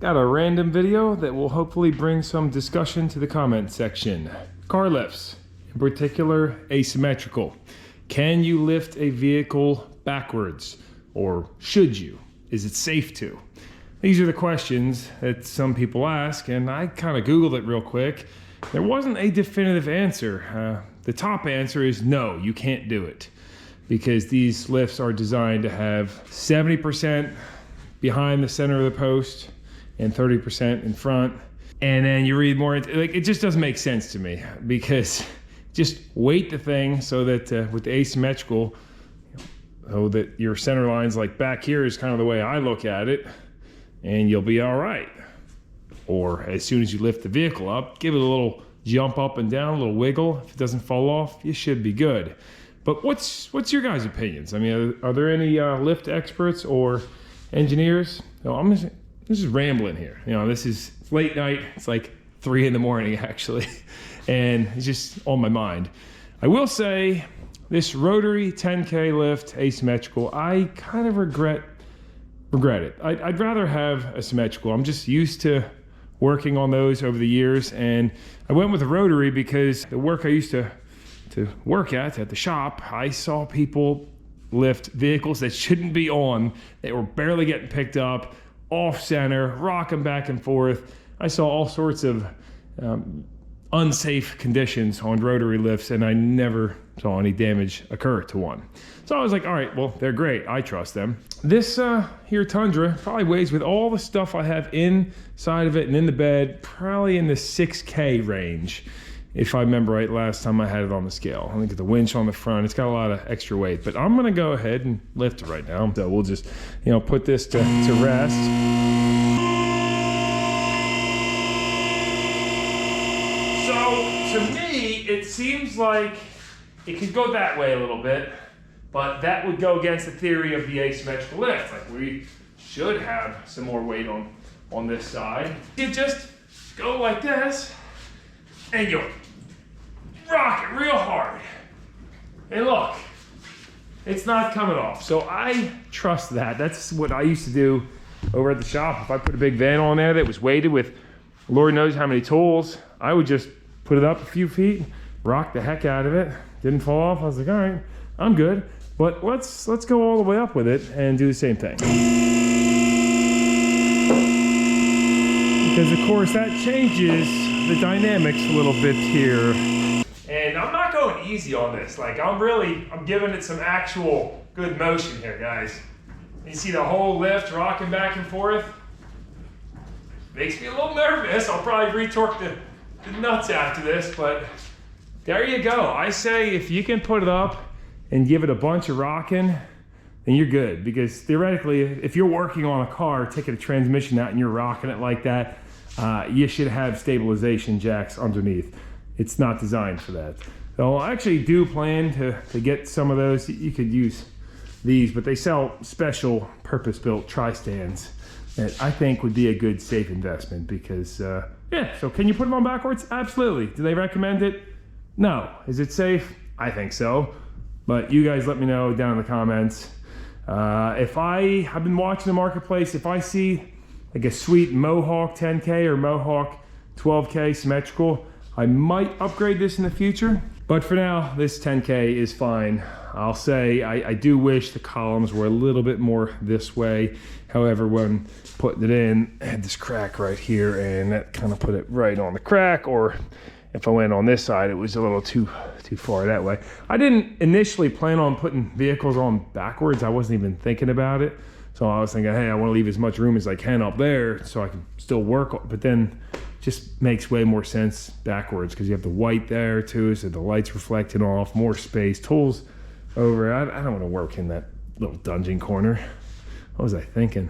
Got a random video that will hopefully bring some discussion to the comment section. Car lifts, in particular asymmetrical. Can you lift a vehicle backwards? Or should you? Is it safe to? These are the questions that some people ask, and I kind of Googled it real quick. There wasn't a definitive answer. The top answer is no, you can't do it. Because these lifts are designed to have 70% behind the center of the post, and 30% in front. And then you read more, like, it just doesn't make sense to me, because just weight the thing so that with the asymmetrical, so that your center line's like back here is kind of the way I look at it, and you'll be all right. Or as soon as you lift the vehicle up, give it a little jump up and down, a little wiggle. If it doesn't fall off, you should be good. But what's your guys' opinions? I mean, are there any lift experts or engineers? No, I'm just rambling here. You know, it's late night. It's like 3 in the morning actually, and it's just on my mind. I will say this rotary 10K lift asymmetrical, I kind of regret it. I'd rather have a symmetrical. I'm just used to working on those over the years, and I went with a rotary because the work I used to work at the shop, I saw people lift vehicles that shouldn't be on. They were barely getting picked up, off center, rocking back and forth. I saw all sorts of unsafe conditions on rotary lifts, and I never saw any damage occur to one. So I was like, all right, well, they're great. I trust them. This here Tundra probably weighs, with all the stuff I have inside of it and in the bed, probably in the 6K range. If I remember right, last time I had it on the scale. I think the winch on the front, it's got a lot of extra weight, but I'm gonna go ahead and lift it right now. So we'll just, you know, put this to rest. So to me, it seems like it could go that way a little bit, but that would go against the theory of the asymmetrical lift. Like, we should have some more weight on this side. You just go like this, and you rock it real hard. And look, it's not coming off. So I trust that. That's what I used to do over at the shop. If I put a big van on there that was weighted with Lord knows how many tools, I would just put it up a few feet, rock the heck out of it. Didn't fall off. I was like, all right, I'm good. But let's go all the way up with it and do the same thing. Because of course that changes the dynamics a little bit here. And I'm not going easy on this. Like, I'm giving it some actual good motion here, guys. You see the whole lift rocking back and forth? Makes me a little nervous. I'll probably retorque the nuts after this, but there you go. I say if you can put it up and give it a bunch of rocking, then you're good. Because theoretically, if you're working on a car, taking a transmission out and you're rocking it like that, you should have stabilization jacks underneath. It's not designed for that. So I actually do plan to get some of those. You could use these, but they sell special purpose-built tri-stands that I think would be a good safe investment because, yeah, so can you put them on backwards? Absolutely. Do they recommend it? No. Is it safe? I think so. But you guys let me know down in the comments. If I've been watching the marketplace, if I see like a sweet Mohawk 10K or Mohawk 12K symmetrical, I might upgrade this in the future. But for now, this 10K is fine. I'll say I do wish the columns were a little bit more this way. However, when putting it in, I had this crack right here, and that kind of put it right on the crack. Or if I went on this side, it was a little too far that way. I didn't initially plan on putting vehicles on backwards. I wasn't even thinking about it. So I was thinking, hey, I want to leave as much room as I can up there so I can still work. But then just makes way more sense backwards because you have the white there too, so the light's reflecting off, more space, tools over. I don't want to work in that little dungeon corner. What was I thinking?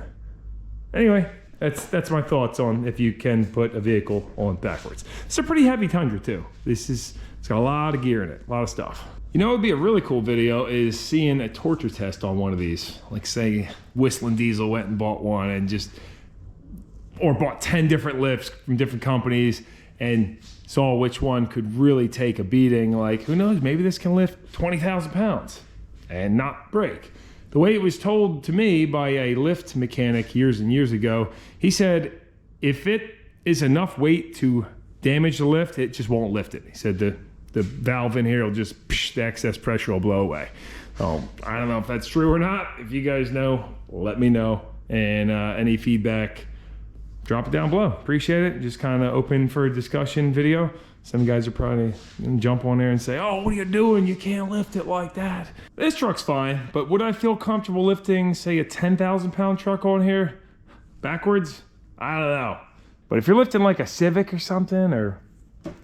Anyway, that's my thoughts on if you can put a vehicle on backwards. It's a pretty heavy Tundra too. It's got a lot of gear in it, a lot of stuff. You know what would be a really cool video is seeing a torture test on one of these. Like, say Whistling Diesel went and bought one and or bought 10 different lifts from different companies and saw which one could really take a beating. Like, who knows, maybe this can lift 20,000 pounds and not break. The way it was told to me by a lift mechanic years and years ago, he said if it is enough weight to damage the lift, it just won't lift it. He said the valve in here will just, the excess pressure will blow away. So I don't know if that's true or not. If you guys know, let me know. And any feedback, drop it down below. Appreciate it. Just kind of open for a discussion video. Some guys are probably gonna jump on there and say, oh, what are you doing? You can't lift it like that. This truck's fine, but would I feel comfortable lifting, say, a 10,000 pound truck on here backwards? I don't know. But if you're lifting like a Civic or something, or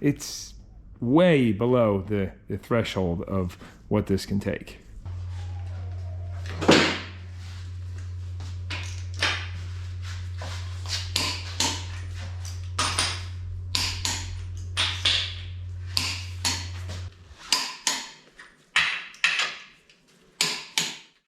it's way below the threshold of what this can take.